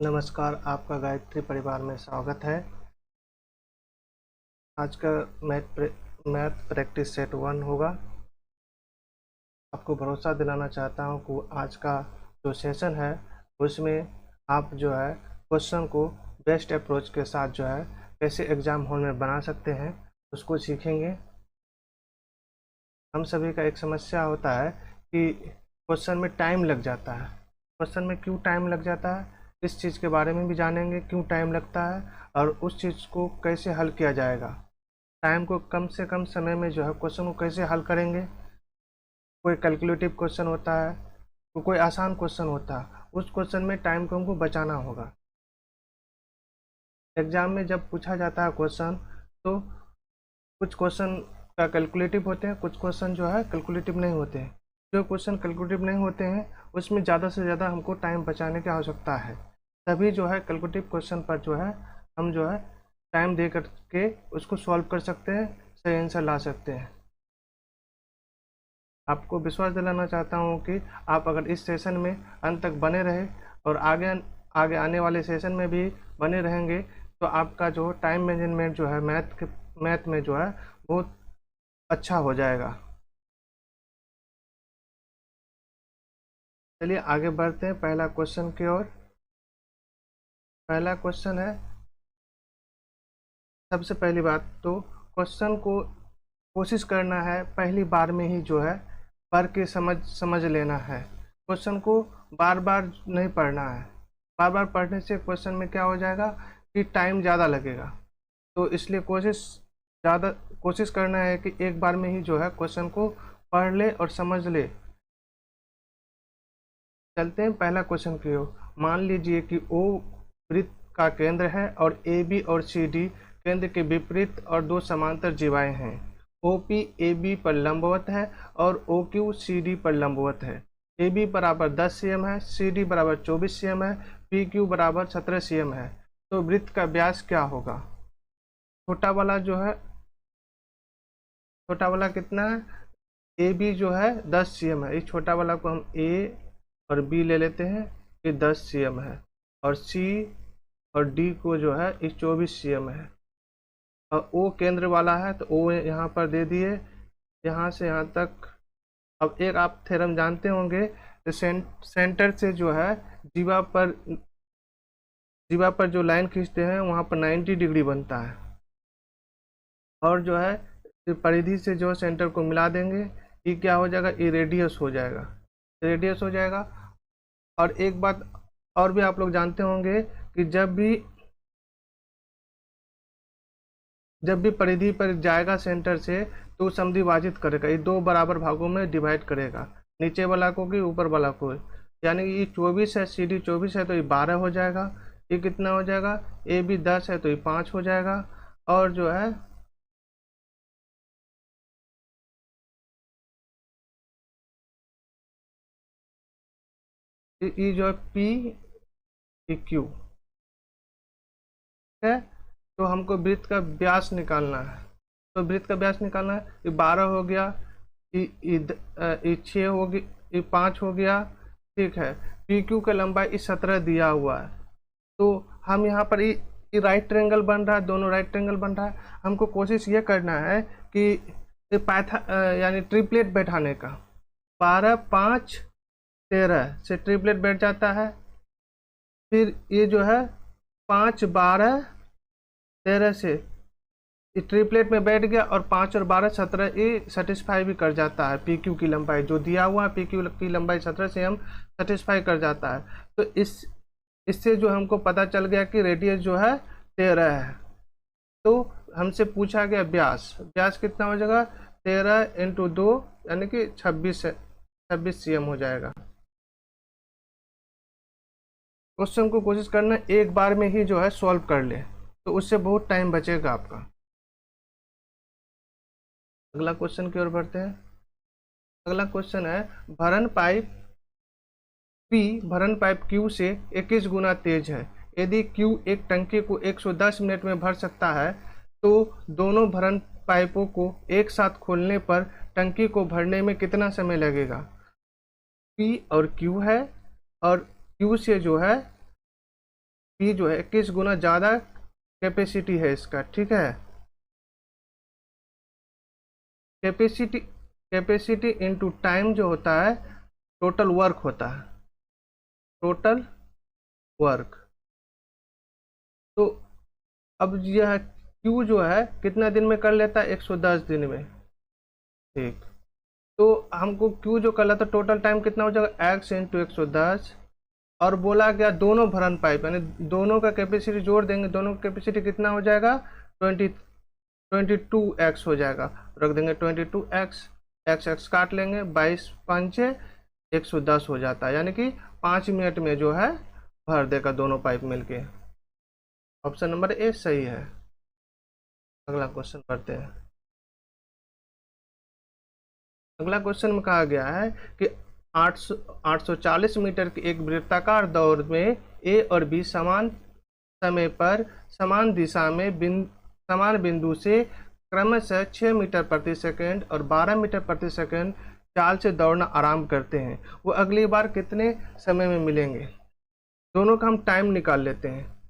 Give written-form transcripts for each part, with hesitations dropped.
नमस्कार, आपका गायत्री परिवार में स्वागत है। आज का मैथ प्रैक्टिस सेट 1 होगा। आपको भरोसा दिलाना चाहता हूं कि आज का जो सेशन है उसमें आप जो है क्वेश्चन को बेस्ट अप्रोच के साथ जो है कैसे एग्ज़ाम हॉल में बना सकते हैं उसको सीखेंगे। हम सभी का एक समस्या होता है कि क्वेश्चन में टाइम लग जाता है। क्वेश्चन में क्यों टाइम लग जाता है, इस चीज़ के बारे में भी जानेंगे, क्यों टाइम लगता है और उस चीज़ को कैसे हल किया जाएगा। टाइम को कम से कम समय में जो है क्वेश्चन को कैसे हल करेंगे। कोई कैलकुलेटिव क्वेश्चन होता है तो कोई आसान क्वेश्चन होता है, उस क्वेश्चन में टाइम को हमको बचाना होगा। एग्जाम में जब पूछा जाता है क्वेश्चन तो कुछ क्वेश्चन का कैलकुलेटिव होते हैं, कुछ क्वेश्चन जो है कैलकुलेटिव नहीं होते हैं। जो क्वेश्चन कैलकुलेटिव नहीं होते हैं उसमें ज़्यादा से ज़्यादा हमको टाइम बचाने की आवश्यकता है। तभी जो है कैलकुलेटिव क्वेश्चन पर जो है हम जो है टाइम दे करके उसको सॉल्व कर सकते हैं, सही आंसर ला सकते हैं। आपको विश्वास दिलाना चाहता हूँ कि आप अगर इस सेशन में अंत तक बने रहे और आगे आगे आने वाले सेशन में भी बने रहेंगे तो आपका जो टाइम मैनेजमेंट जो है मैथ में जो है बहुत अच्छा हो जाएगा। चलिए आगे बढ़ते हैं पहला क्वेश्चन की ओर। पहला क्वेश्चन है, सबसे पहली बात तो क्वेश्चन को कोशिश करना है पहली बार में ही जो है पढ़ के समझ लेना है। क्वेश्चन को बार बार नहीं पढ़ना है। बार बार पढ़ने से क्वेश्चन में क्या हो जाएगा कि टाइम ज़्यादा लगेगा। तो इसलिए कोशिश करना है कि एक बार में ही जो है क्वेश्चन को पढ़ ले और समझ ले। चलते हैं पहला क्वेश्चन की ओर। मान लीजिए कि ओ वृत्त का केंद्र है और ए बी और सी डी केंद्र के विपरीत और दो समांतर जीवाएं हैं। ओ पी ए बी पर लंबवत है और ओ क्यू सी डी पर लंबवत है। ए बी बराबर 10 cm है, सी डी बराबर 24 cm है, पी क्यू बराबर 17 cm है। तो वृत्त का व्यास क्या होगा। छोटा वाला जो है, छोटा वाला कितना है, ए बी जो है 10 cm है। इस छोटा वाला को हम ए और बी ले लेते हैं, ये 10 cm है। और सी और डी को जो है ये 24 cm है। और ओ केंद्र वाला है तो ओ यहाँ पर दे दिए, यहाँ से यहाँ तक। अब एक आप थ्योरम जानते होंगे, तो सेंटर से जो है जीवा पर जो लाइन खींचते हैं वहाँ पर 90 डिग्री बनता है। और जो है परिधि से जो सेंटर को मिला देंगे, ये क्या हो जाएगा, ये रेडियस हो जाएगा, रेडियस हो जाएगा। और एक बात और भी आप लोग जानते होंगे कि जब भी परिधि पर जाएगा सेंटर से तो समद्विभाजित करेगा, ये दो बराबर भागों में डिवाइड करेगा, नीचे वाला को कि ऊपर वाला को। यानी कि ये 24 है, सी डी 24 है तो ये 12 हो जाएगा। ये कितना हो जाएगा, ए बी 10 है तो ये 5 हो जाएगा। और जो है ये जो है पी क्यू है। तो हमको वृत्त का व्यास निकालना है। तो वृत्त का व्यास निकालना है, ये 12 हो गया, ये 6 हो गया, ये 5 हो गया, ठीक है। पी क्यू का लंबाई इस 17 दिया हुआ है। तो हम यहाँ पर ये राइट ट्रायंगल बन रहा है, दोनों राइट ट्रायंगल बन रहा है। हमको कोशिश ये करना है कि यानी ट्रिपलेट बैठाने का। 12 5 13 से ट्रिपलेट बैठ जाता है। फिर ये जो है 5 12 13 से ये ट्रिपलेट में बैठ गया, और 5 और 12 17 ये सेटिस्फाई भी कर जाता है। पी क्यू की लंबाई जो दिया हुआ है, पी क्यू की लंबाई 17 से हम सेटिस्फाई कर जाता है। तो इससे जो हमको पता चल गया कि रेडियस जो है 13 है। तो हमसे पूछा गया व्यास, व्यास कितना हो जाएगा, 13 × 2 यानी कि 26 cm हो जाएगा। क्वेश्चन को कोशिश करना एक बार में ही जो है सॉल्व कर ले, तो उससे बहुत टाइम बचेगा आपका। अगला क्वेश्चन की ओर बढ़ते हैं। अगला क्वेश्चन है, भरण पाइप Q से 21 गुना तेज है। यदि Q एक टंकी को 110 मिनट में भर सकता है तो दोनों भरण पाइपों को एक साथ खोलने पर टंकी को भरने में कितना समय लगेगा। P और Q है, और Q से जो है पी जो है 21 गुना ज़्यादा कैपेसिटी है इसका, ठीक है। कैपेसिटी कैपेसिटी इनटू टाइम जो होता है टोटल वर्क होता है, टोटल वर्क। तो अब यह क्यू जो है कितना दिन में कर लेता है, 110 दिन में, ठीक। तो हमको क्यू जो कर लेता टोटल टाइम कितना हो जाएगा, एक्स इंटू 110, और बोला गया दोनों भरन पाइप यानी दोनों का कैपेसिटी जोड़ देंगे, दोनों का कैपेसिटी कितना हो जाएगा, 22x हो जाएगा। रख देंगे 22x, एक्स एक्स काट लेंगे, 22 पंचे 110 हो जाता है, यानी कि 5 मिनट में जो है भर देगा दोनों पाइप मिलके। ऑप्शन नंबर ए सही है। अगला क्वेश्चन पढ़ते हैं। अगला क्वेश्चन में कहा गया है कि 840 मीटर की एक वृत्ताकार दौड़ में ए और बी समान समय पर समान दिशा में समान बिंदु से क्रमशः 6 मीटर प्रति सेकंड और 12 मीटर प्रति सेकंड चाल से दौड़ना आरंभ करते हैं, वो अगली बार कितने समय में मिलेंगे। दोनों का हम टाइम निकाल लेते हैं,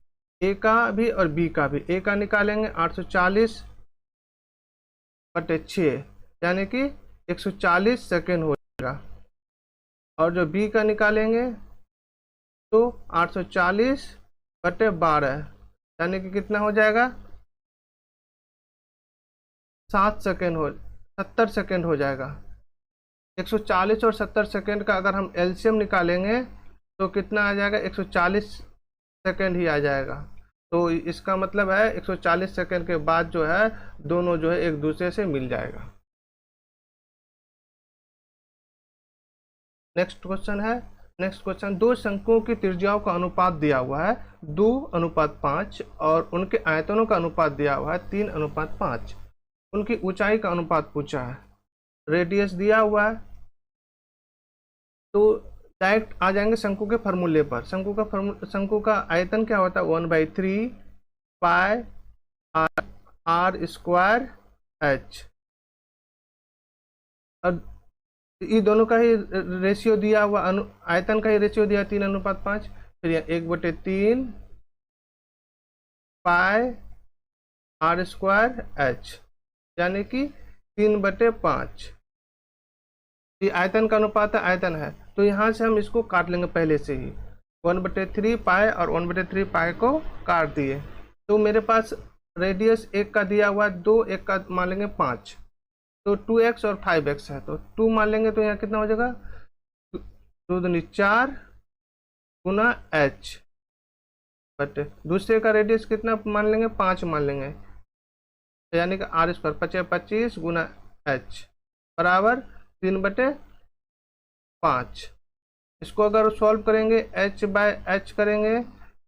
ए का भी और बी का भी। ए का निकालेंगे 840/6 यानी कि 140 सेकेंड हो जाएगा, और जो बी का निकालेंगे तो 840/12 यानी कि कितना हो जाएगा, 70 सेकेंड हो जाएगा। 140 और 70 सेकेंड का अगर हम एलसीएम निकालेंगे तो कितना आ जाएगा, 140 सेकेंड ही आ जाएगा। तो इसका मतलब है 140 सेकेंड के बाद जो है दोनों जो है एक दूसरे से मिल जाएगा। नेक्स्ट क्वेश्चन, दो शंकुओं की त्रिज्याओं का अनुपात दिया हुआ है 2:5 और उनके आयतनों का अनुपात दिया हुआ है 3:5। उनकी ऊंचाई का अनुपात पूछा है, रेडियस दिया हुआ है। तो डायरेक्ट आ जाएंगे शंकु के फार्मूले पर। शंकु का आयतन क्या होता है, 1/3 पाई आर स्क्वायर एच। और ये दोनों का ही रेशियो दिया हुआ, आयतन का ही रेशियो दिया 3:5। फिर 1/3 पाई आर स्क्वायर एच यानी कि 3/5। ये आयतन का अनुपात है, आयतन है। तो यहाँ से हम इसको काट लेंगे पहले से ही, 1/3 पाई और 1/3 पाई को काट दिए। तो मेरे पास रेडियस एक का दिया हुआ है 2, एक का मान लेंगे 5, तो 2x और 5x है, तो 2 मान लेंगे तो यहाँ कितना हो जाएगा, 2 दूनी 4 गुना h, बट दूसरे का रेडियस कितना मान लेंगे, 5 मान लेंगे, यानी कि आर स्क्वायर 25 गुना h बराबर 3/5। इसको अगर सॉल्व करेंगे h/h करेंगे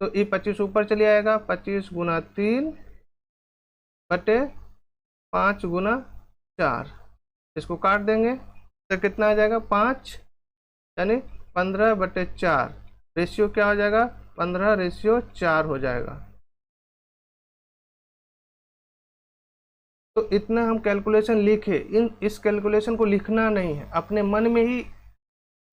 तो ये 25 ऊपर चले आएगा, 25 गुना 3/5 गुना 4। इसको काट देंगे तो कितना आ जाएगा, 5 यानी 15/4। रेशियो क्या हो जाएगा, 15:4 हो जाएगा। तो इतना हम कैलकुलेशन लिखे। इस कैलकुलेशन को लिखना नहीं है, अपने मन में ही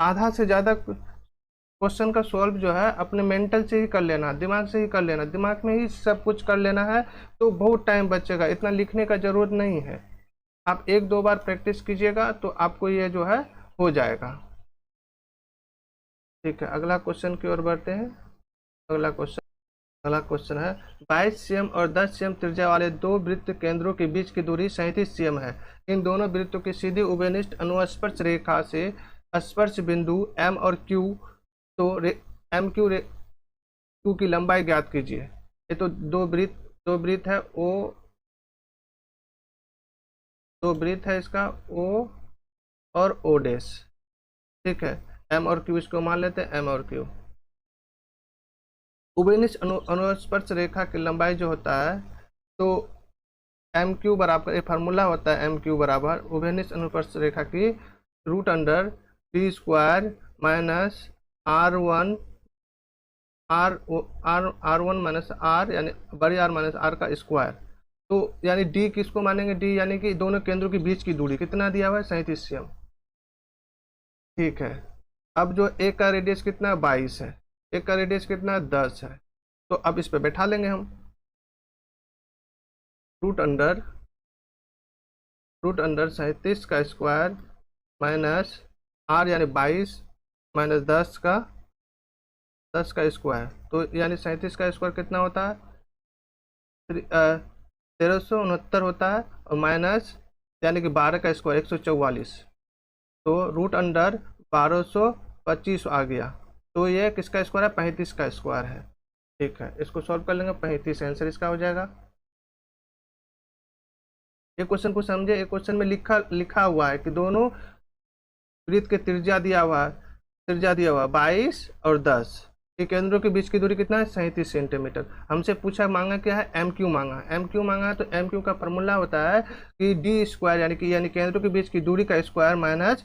आधा से ज़्यादा क्वेश्चन का सॉल्व जो है अपने मेंटल से ही कर लेना, दिमाग से ही कर लेना, दिमाग में ही सब कुछ कर लेना है, तो बहुत टाइम बचेगा। इतना लिखने का ज़रूरत नहीं है। आप 1-2 बार प्रैक्टिस कीजिएगा तो आपको ये जो है हो जाएगा। ठीक है, अगला क्वेश्चन की ओर बढ़ते हैं। अगला क्वेश्चन है 22 cm और 10 cm त्रिज्या वाले दो वृत्त केंद्रों के बीच की दूरी 37 cm है। इन दोनों वृत्तों की सीधी उभयनिष्ठ अनुस्पर्श रेखा से स्पर्श बिंदु M और Q, तो MQ की लंबाई ज्ञात कीजिए। ये तो दो वृत्त है, दो वृत्त है इसका O और O डैश। ठीक है, M और Q इसको मान लेते हैं, M और Q। उभयनिष्ठ अनुस्पर्श रेखा की लंबाई जो होता है तो MQ बराबर, ये फार्मूला होता है MQ बराबर उभयनिष्ठ अनुस्पर्श रेखा की √d² minus R1 minus R यानी बड़ी R माइनस R का स्क्वायर। तो यानी D किसको मानेंगे, D यानी कि दोनों केंद्रों के बीच की दूरी कितना दिया हुआ है, 37 cm। ठीक है, अब जो एक का रेडियस कितना 22 है, एक का रेडियस कितना 10 है, तो अब इस पे बैठा लेंगे हम। रूट अंडर 37 का स्क्वायर माइनस आर यानी 22 माइनस 10 का स्क्वायर, तो यानी 37 का स्क्वायर कितना होता है, 1369 होता है, और माइनस यानी कि 12 का स्क्वायर 144, तो रूट अंडर 1225 आ गया। तो ये किसका स्क्वायर है, 35 का स्क्वायर है। ठीक है, इसको सॉल्व कर लेंगे, 35 आंसर इसका हो जाएगा। ये क्वेश्चन को समझे, एक क्वेश्चन में लिखा हुआ है कि दोनों वृत्त के त्रिज्या दिया हुआ 22 और 10, ये केंद्रों के बीच की दूरी कितना है, 37 सेंटीमीटर। हमसे पूछा मांगा क्या है, एम क्यू मांगा है। तो एम क्यू का फॉर्मूला होता है कि डी स्क्वायर यानी केंद्रों के बीच की दूरी का स्क्वायर माइनस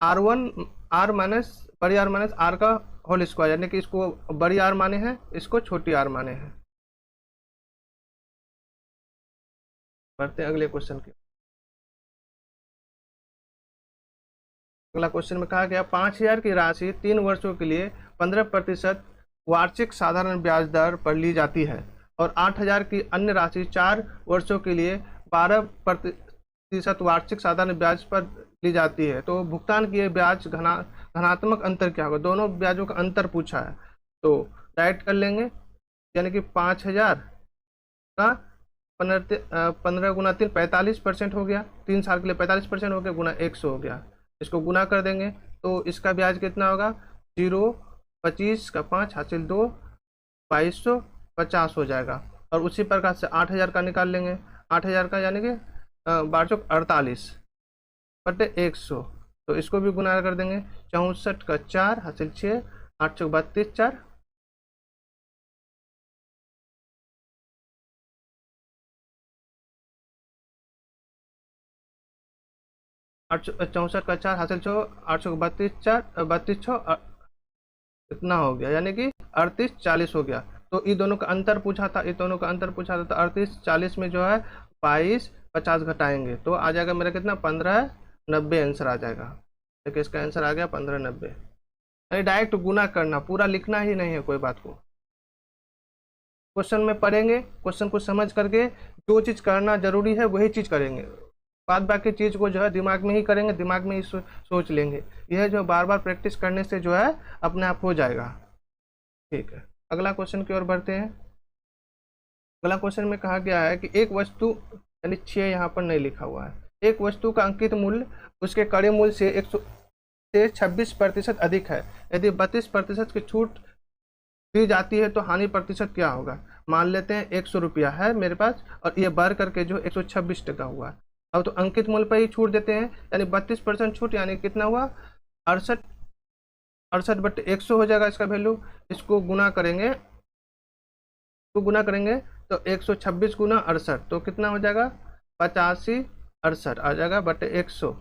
आर माइनस बड़ी आर माइनस आर का होल स्क्वायर, यानी कि इसको बड़ी आर माने हैं, इसको छोटी आर माने हैं। बढ़ते हैं अगले क्वेश्चन के। अगला क्वेश्चन में कहा गया 5000 की राशि 3 वर्षों के लिए 15% वार्षिक साधारण ब्याज दर पर ली जाती है और 8000 की अन्य राशि 4 वर्षों के लिए 12% वार्षिक साधारण ब्याज पर ली जाती है। तो भुगतान किए ब्याज धनात्मक अंतर क्या होगा, दोनों ब्याजों का अंतर पूछा है। तो डायरेक्ट कर लेंगे, यानी कि 5000 का 15 गुना 3 45% हो गया, 3 साल के लिए 45% हो गया, गुना 100 हो गया। इसको गुना कर देंगे तो इसका ब्याज कितना होगा, 0 25 का 5 हासिल 2 2250 हो जाएगा। और उसी प्रकार से 8000 का निकाल लेंगे, 8000 का यानी कि 1248 बटे 100, तो इसको भी गुना कर देंगे, 64 का 4 हासिल 6 832 4 64 का 4 हासिल 6 832 4 32 6 इतना हो गया, यानी कि 38 40 हो गया। तो इन दोनों का अंतर पूछा था, तो 38 40 में जो है 22 50 घटाएंगे तो आ जाएगा मेरा कितना, 1590 आंसर आ जाएगा। देखिए इसका आंसर आ गया 1590। यानी डायरेक्ट गुना करना, पूरा लिखना ही नहीं है कोई बात को। क्वेश्चन में पढ़ेंगे, क्वेश्चन को समझ करके जो चीज़ करना जरूरी है वही चीज़ करेंगे, बाद बाकी चीज़ को जो है दिमाग में ही करेंगे, दिमाग में ही सोच लेंगे। यह जो बार बार प्रैक्टिस करने से जो है अपने आप हो जाएगा। ठीक है, अगला क्वेश्चन की ओर बढ़ते हैं। अगला क्वेश्चन में कहा गया है कि एक वस्तु, यानी 6 यहाँ पर नहीं लिखा हुआ है, एक वस्तु का अंकित मूल्य उसके क्रय मूल्य से 26% अधिक है। यदि 32% की छूट दी जाती है तो हानि प्रतिशत क्या होगा। मान लेते हैं 100 रुपया है मेरे पास और ये बढ़ करके जो 126 टका हुआ। अब तो अंकित मूल्य पर ही छूट देते हैं, यानी 32% छूट, यानी कितना हुआ, 68 बटे 100 हो जाएगा इसका वैल्यू। इसको गुना करेंगे तो 126 गुना 68 तो कितना हो जाएगा, 85 68 आ जाएगा बटे 100।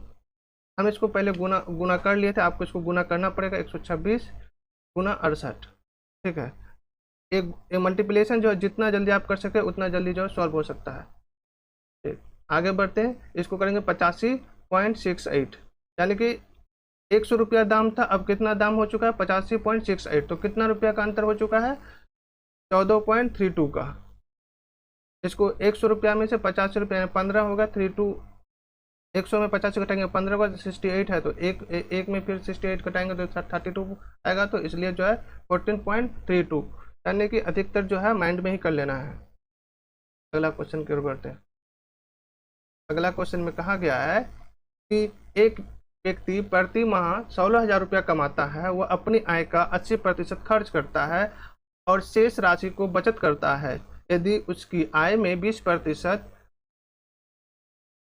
हम इसको पहले गुना कर लिए थे, आपको इसको गुना करना पड़ेगा, 126 गुना 68। ठीक है, एक मल्टीप्लिकेशन जो है जितना जल्दी आप कर सके उतना जल्दी जो है सॉल्व हो सकता है। ठीक, आगे बढ़ते हैं, इसको करेंगे 85.68, यानी कि 100 रुपया दाम था, अब कितना दाम हो चुका है, 85.68, तो कितना रुपया का अंतर हो चुका है, 14.32 का। इसको 100 रुपया में से 85 रुपया 15 होगा, 32 100 में 50 घटाएंगे 15 का 68 है, तो एक में फिर 68 घटाएंगे तो 32 आएगा, तो इसलिए जो है 14.32, यानी कि अधिकतर जो है माइंड में ही कर लेना है। अगला क्वेश्चन की ओर बढ़ते हैं। अगला क्वेश्चन में कहा गया है कि एक व्यक्ति प्रति माह 16,000 रुपया कमाता है, वह अपनी आय का 80% खर्च करता है और शेष राशि को बचत करता है। यदि उसकी आय में 20%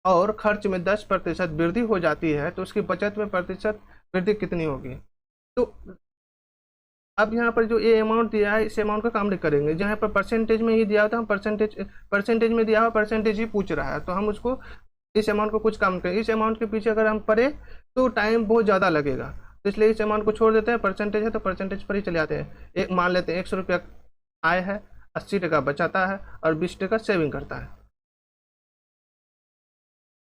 और खर्च में 10% वृद्धि हो जाती है तो उसकी बचत में प्रतिशत वृद्धि कितनी होगी। तो अब यहाँ पर जो ये अमाउंट दिया है इस अमाउंट का काम नहीं करेंगे, जहाँ पर परसेंटेज में ही दिया होता है, हम परसेंटेज में दिया हुआ परसेंटेज ही पूछ रहा है, तो हम उसको इस अमाउंट को कुछ काम करें। इस अमाउंट के पीछे अगर हम पढ़े तो टाइम बहुत ज़्यादा लगेगा, तो इसलिए इस अमाउंट को छोड़ देते हैं। परसेंटेज है तो परसेंटेज पर ही चले जाते हैं। एक मान लेते हैं 100 रुपया आय है, 80 टका बचाता है और 20 टका सेविंग करता है।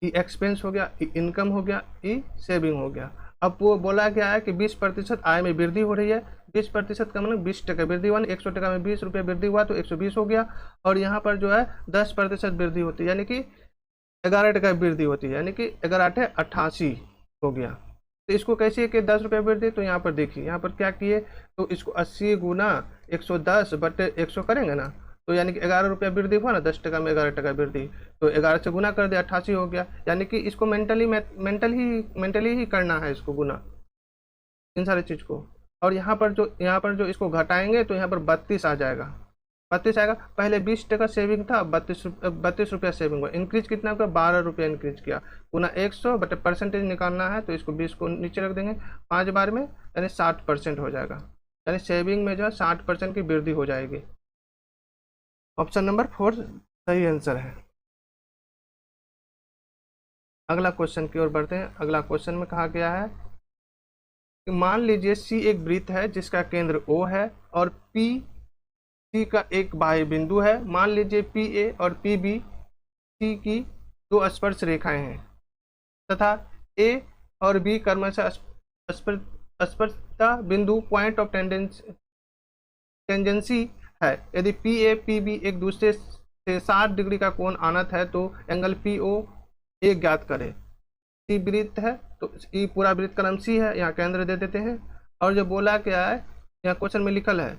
ई एक्सपेंस हो गया, ई इनकम हो गया, ई सेविंग हो गया। अब वो बोला गया है कि 20% आय में वृद्धि हो रही है। 20% का मतलब 20% वृद्धि हुआ, 100 टका में 20 रुपये वृद्धि हुआ तो 120 हो गया। और यहाँ पर जो है 10% वृद्धि होती है, यानी कि 11 टका वृद्धि होती है, यानी कि 11×8 = 88 हो गया। तो इसको कैसे कि 10 रुपये वृद्धि, तो यहाँ पर देखिए यहाँ पर क्या किए, तो इसको 80 गुना 110/100 करेंगे ना, तो यानी कि 11 रुपये वृद्धि हुआ ना, 10 टका में 11 टका वृद्धि, तो 11 से गुना कर दिया 88 हो गया। यानी कि इसको मेंटली ही करना है, इसको गुना इन सारी चीज़ को। और यहाँ पर जो इसको घटाएंगे तो यहाँ पर 32 आ जाएगा, 32 आएगा। पहले 20 टका सेविंग था, 32 रुपया सेविंग हुआ, इंक्रीज कितना हुआ, 12 रुपया इंक्रीज किया, गुना 100 बटे परसेंटेज निकालना है, तो इसको 20 को नीचे रख देंगे 5 बार में, यानी 60% हो जाएगा, यानी सेविंग में जो है 60% की वृद्धि हो जाएगी। ऑप्शन नंबर 4 सही आंसर है। अगला क्वेश्चन की ओर बढ़ते हैं। अगला क्वेश्चन में कहा गया है कि मान लीजिए सी एक वृत्त है जिसका केंद्र O है और पी सी का एक बाह्य बिंदु है। मान लीजिए पी ए और पी बी सी की दो स्पर्श रेखाएं हैं तथा ए और बी क्रमशः स्पर्शता बिंदु पॉइंट ऑफ टेंजेंसी है। यदि पी ए पी बी एक दूसरे से 60 डिग्री का कोण आनत है तो एंगल पी ओ ए ज्ञात करें। सी वृत्त है तो ई पूरा वृत्त का नाम सी है, यहाँ केंद्र दे देते हैं। और जो बोला क्या है, यहाँ क्वेश्चन में लिखल है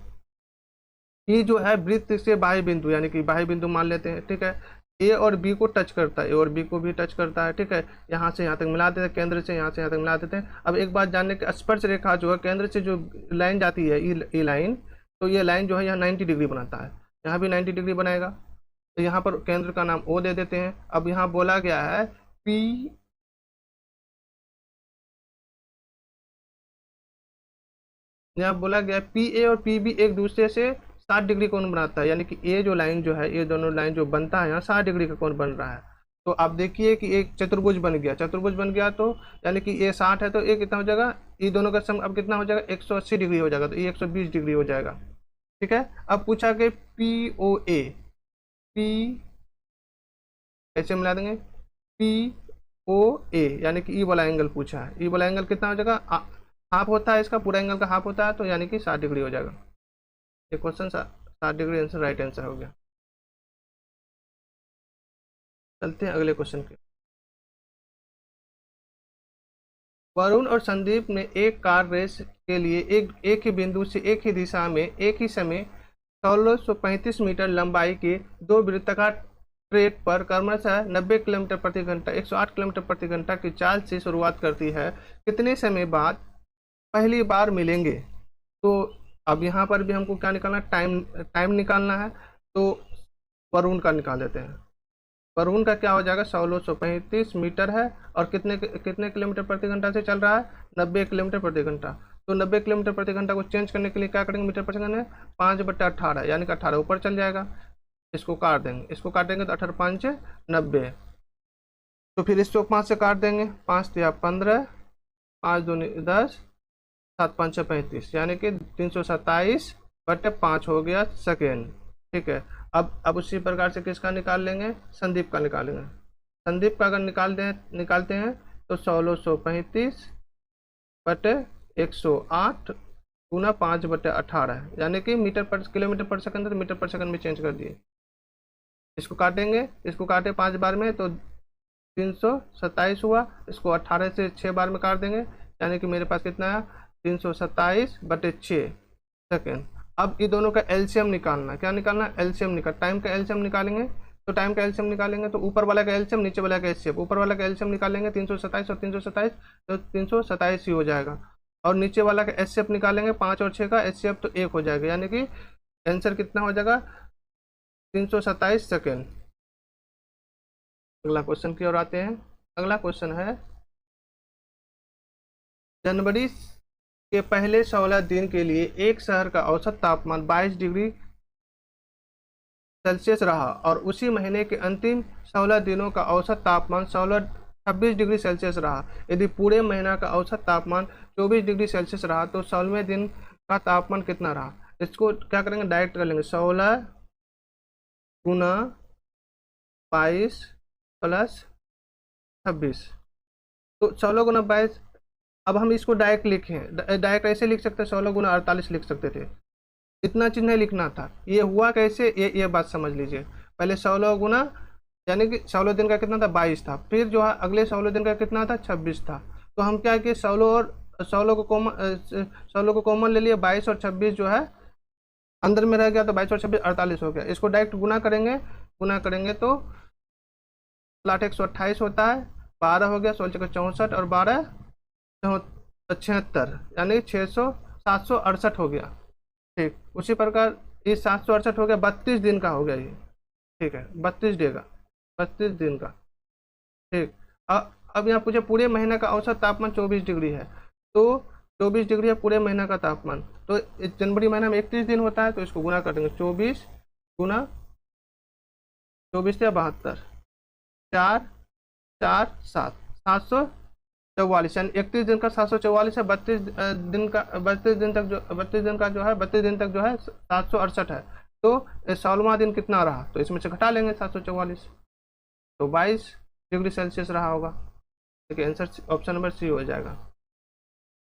ई जो है वृत्त से बाह्य बिंदु, यानी कि बाह्य बिंदु मान लेते हैं, ठीक है। ए और बी को टच करता है, ए और बी को भी टच करता है, ठीक है। यहाँ से यहाँ तक मिला देते हैं, केंद्र से यहाँ से यहाँ तक मिला देते हैं। अब एक बात जानने की, स्पर्श रेखा जो है केंद्र से जो लाइन जाती है ई लाइन, तो ये लाइन जो है यहाँ 90 डिग्री बनाता है, यहाँ भी 90 डिग्री बनाएगा। तो यहाँ पर केंद्र का नाम ओ दे देते हैं। अब यहाँ बोला गया है पी यहाँ बोला गया पी ए और पी बी एक दूसरे से 60 डिग्री कोण बनाता है, यानी कि ये जो लाइन जो है, ये दोनों लाइन जो बनता है यहाँ 60 डिग्री का कोण बन रहा है। तो आप देखिए कि एक चतुर्भुज बन गया, चतुर्भुज बन गया तो यानी कि ये 60 है तो ये कितना हो जाएगा, ये दोनों का सम अब कितना हो जाएगा, 180 डिग्री हो जाएगा, तो ये 120 डिग्री हो जाएगा, ठीक है। अब पूछा कि पी ओ ए, पी ऐसे मिला देंगे पी ओ ए, यानी कि ई वाला एंगल पूछा है, ई वाला एंगल कितना हो जाएगा, हाफ होता है इसका, पूरा एंगल का हाफ होता है, तो यानी कि 60 डिग्री हो जाएगा। ये question 60 degree answer right answer हो गया। चलते हैं अगले क्वेश्चन के। वरुण और संदीप ने एक कार रेस के लिए एक ही बिंदु से एक ही दिशा में एक ही समय 1635 मीटर लंबाई के दो वृत्ताकार ट्रैक पर क्रमशः 90 किलोमीटर प्रति घंटा 108 किलोमीटर प्रति घंटा की चाल से शुरुआत करती है। कितने समय बाद पहली बार मिलेंगे? तो अब यहाँ पर भी हमको क्या निकालना है, टाइम निकालना है। तो वरुण का निकाल देते हैं। वरुण का क्या हो जाएगा, 1635 मीटर है और कितने किलोमीटर प्रति घंटा से चल रहा है, 90 किलोमीटर प्रति घंटा। तो 90 किलोमीटर प्रति घंटा को चेंज करने के लिए क्या करेंगे, मीटर प्रति सेकंड में 5/18, यानी कि 18 ऊपर चल जाएगा। इसको काट देंगे, इसको काटेंगे तो 18 5 90। तो फिर इसको 5 से काट देंगे, 5 × 15, 5 2 10, 7 5 35, यानी कि 327/5 हो गया सेकेंड, ठीक है। अब उसी प्रकार से किसका निकाल लेंगे, संदीप का निकालेंगे। संदीप का अगर निकालते हैं तो 1635/108 गुना 5/18, यानी कि किलोमीटर पर सेकंड, तो मीटर पर सेकंड में चेंज कर दिए। इसको काटेंगे, इसको काटे 5 बार में तो 327 हुआ। इसको 18 से 6 बार में काट देंगे, यानी कि मेरे पास कितना है, 327/6 सेकेंड। अब ये दोनों का एलसीएम निकालना, क्या निकालना, एलसीएम टाइम का एलसीएम निकालेंगे। तो टाइम का एलसीएम निकालेंगे तो ऊपर वाला का एलसीएम, नीचे वाला का एचसीएफ। ऊपर वाला का एलसीएम निकालेंगे 327 और 327, तो 327 ही हो जाएगा। और नीचे वाला का एचसीएफ निकालेंगे 5 और 6 का एचसीएफ, तो 1 हो जाएगा, यानी कि आंसर कितना हो जाएगा, 327 सेकेंड। अगला क्वेश्चन की ओर आते हैं। अगला क्वेश्चन है, जनवरी के पहले 16 दिन के लिए एक शहर का औसत तापमान 22 डिग्री सेल्सियस रहा और उसी महीने के अंतिम 16 दिनों का औसत तापमान 26 डिग्री सेल्सियस रहा। यदि पूरे महीना का औसत तापमान 24 डिग्री सेल्सियस रहा तो 16वें दिन का तापमान कितना रहा? इसको क्या करेंगे, डायरेक्ट कर लेंगे, 16 गुना 22 प्लस 26। तो 16 गुना 22 अब हम इसको डायरेक्ट लिखें, डायरेक्ट ऐसे लिख सकते हैं 16 गुना 48 लिख सकते थे, इतना चीज नहीं लिखना था। ये हुआ कैसे, ये बात समझ लीजिए। पहले 16 गुना यानी कि 16 दिन का कितना था 22 था, फिर जो है अगले 16 दिन का कितना था 26 था। तो हम क्या किए 16 को कॉमन ले लिए, 22 और 26 जो है अंदर में रह गया, तो 22 और 26 48 हो गया। इसको डायरेक्ट गुना करेंगे तो 128 होता है, 12 हो गया, 16 64 और 12 76, यानी 600 768 हो गया। ठीक, उसी प्रकार ये 768 हो गया, 32 दिन का हो गया ये। ठीक है, 32 डे का, 32 दिन का। ठीक, अब यहाँ पूछे पूरे महीने का औसत तापमान 24 डिग्री है, तो 24 डिग्री है पूरे महीने का तापमान। तो इस जनवरी महीना में 31 दिन होता है, तो इसको गुना कर देंगे 24 गुना 24 से 72, 4 4 7 744, यानी 31 दिन का 744 है, 32 दिन तक जो 32 दिन का जो है 32 दिन तक जो है 768 है। तो 16वां दिन कितना रहा, तो इसमें से घटा लेंगे 744, तो 22 डिग्री सेल्सियस रहा होगा। ठीक है, आंसर ऑप्शन नंबर सी हो जाएगा।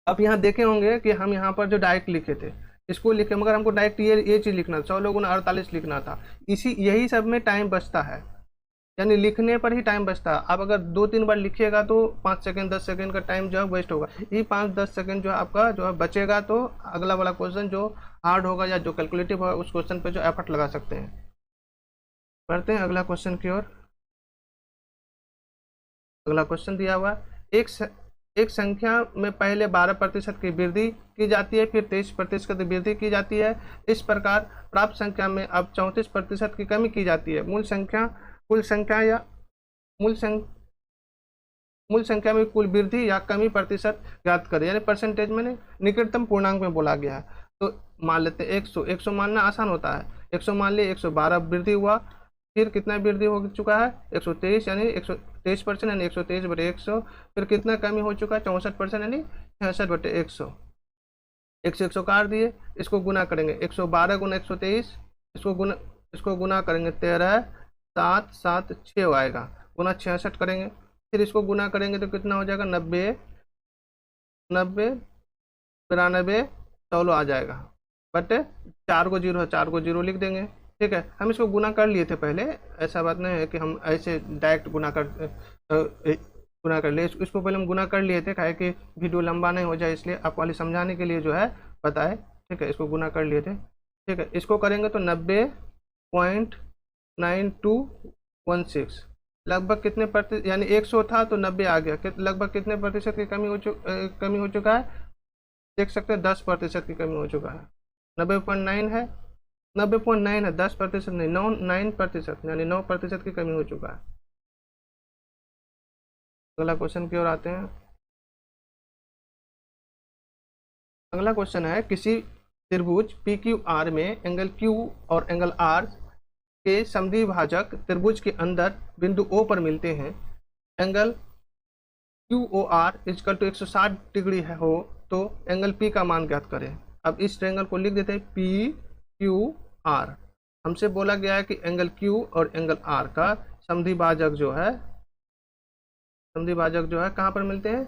अब यहाँ देखे होंगे कि हम यहाँ पर जो डायरेक्ट लिखे थे इसको लिखे, मगर हमको डायरेक्ट ये चीज़ लिखना था, 16 गुना 48 लिखना था। यही सब में टाइम बचता है, यानी लिखने पर ही टाइम बचता है। आप अगर 2-3 बार लिखिएगा तो 5 सेकंड 10 सेकंड का टाइम जो है वेस्ट होगा। ये 5-10 सेकंड जो है आपका जो है बचेगा, तो अगला वाला क्वेश्चन जो हार्ड होगा या जो कैलकुलेटिव होगा उस क्वेश्चन पे जो एफर्ट लगा सकते हैं। बढ़ते हैं अगला क्वेश्चन की ओर। अगला क्वेश्चन दिया हुआ, एक संख्या में पहले 12% की वृद्धि की जाती है, फिर 23% की वृद्धि की जाती है। इस प्रकार प्राप्त संख्या में अब 34% की कमी की जाती है। कुल संख्या में कुल वृद्धि या कमी प्रतिशत ज्ञात करें, यानी परसेंटेज में निकटतम पूर्णांक में बोला गया है। तो मान लेते हैं 100 मानना आसान होता है, 100 मान लिए, 112 वृद्धि हुआ, फिर कितना वृद्धि हो चुका है 123, यानी 123%, यानी 123/100। फिर कितना कमी हो चुका है 64%, यानी 66/100। 100 काट दिए, इसको गुना करेंगे 112 गुना 123, इसको गुना करेंगे 13 7 7 6 आएगा, गुना 66 करेंगे, फिर इसको गुना करेंगे तो कितना हो जाएगा 90 92 16 आ जाएगा, बट 4 को 0 है, 4 को 0 लिख देंगे। ठीक है, हम इसको गुना कर लिए थे पहले, ऐसा बात नहीं है कि हम ऐसे डायरेक्ट गुना कर लिए, इसको पहले हम गुना कर लिए थे, काहे कि वीडियो लंबा नहीं हो जाए इसलिए आपको वाली समझाने के लिए जो है बताए। ठीक है, इसको गुना कर लिए थे। ठीक है, इसको करेंगे तो 90.9216, लगभग कितने प्रतिशत, यानी 100 था तो 90 आ गया, लगभग कितने प्रतिशत की कमी हो चुका है, देख सकते हैं 10% की कमी हो चुका है। 90.9 है, 90.9 है, 10% नहीं, 9%, यानी 9% की कमी हो चुका है। अगला क्वेश्चन की ओर आते हैं। अगला क्वेश्चन है, किसी त्रिभुज PQR में एंगल Q और एंगल R के समद्विभाजक त्रिभुज के अंदर बिंदु O पर मिलते हैं। एंगल QOR = 160 डिग्री है हो तो एंगल P का मान ज्ञात करें। अब इस ट्रायंगल को लिख देते हैं PQR। हमसे बोला गया है कि एंगल Q और एंगल R का समद्विभाजक जो है कहाँ पर मिलते हैं,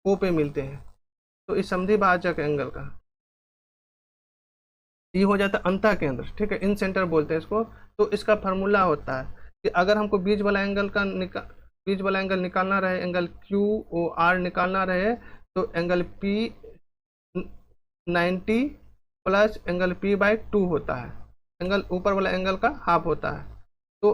O पे मिलते हैं। तो इस समद्विभाजक एंगल का ये हो जाता है अंतः केंद्र। ठीक है, इन सेंटर बोलते हैं इसको। तो इसका फार्मूला होता है कि अगर हमको बीच वाला एंगल निकालना रहे, एंगल QOR निकालना रहे, तो angle P 90 plus angle P/2 होता है, एंगल ऊपर वाला एंगल का हाफ होता है। तो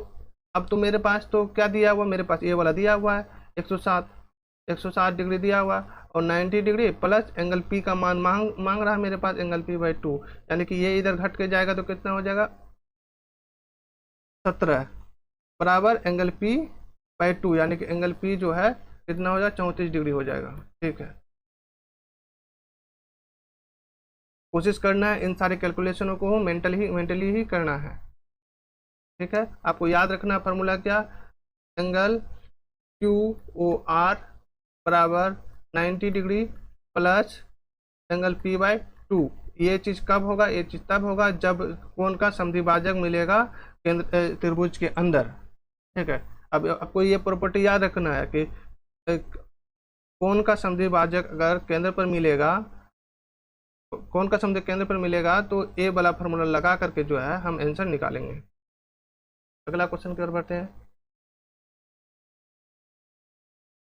अब तो मेरे पास तो क्या दिया हुआ, मेरे पास ये वाला दिया हुआ है 160 डिग्री दिया हुआ, और 90 डिग्री प्लस एंगल P का मान मांग रहा है मेरे पास एंगल P/2, यानी कि ये इधर घट के जाएगा तो कितना हो जाएगा 17 बराबर एंगल P/2, यानी कि एंगल P जो है कितना हो जाएगा 34 डिग्री हो जाएगा। ठीक है, कोशिश करना है इन सारे कैलकुलेशनों को मेंटली ही करना है। ठीक है, आपको याद रखना फार्मूला क्या, एंगल QOR बराबर 90 डिग्री प्लस एंगल P/2। ये चीज़ कब होगा, ये चीज़ तब होगा जब कोण का समद्विभाजक मिलेगा केंद्र त्रिभुज के अंदर। ठीक है, अब आपको ये प्रॉपर्टी याद रखना है कि कोण का समिभाजक अगर केंद्र पर मिलेगा, कोण का समिभाजक केंद्र पर मिलेगा तो ए वाला फार्मूला लगा करके जो है हम आंसर निकालेंगे। अगला क्वेश्चन की ओर बढ़ते हैं।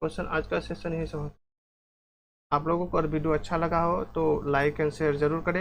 क्वेश्चन आज का सेशन यही सब। आप लोगों को अगर वीडियो अच्छा लगा हो तो लाइक एंड शेयर जरूर करें।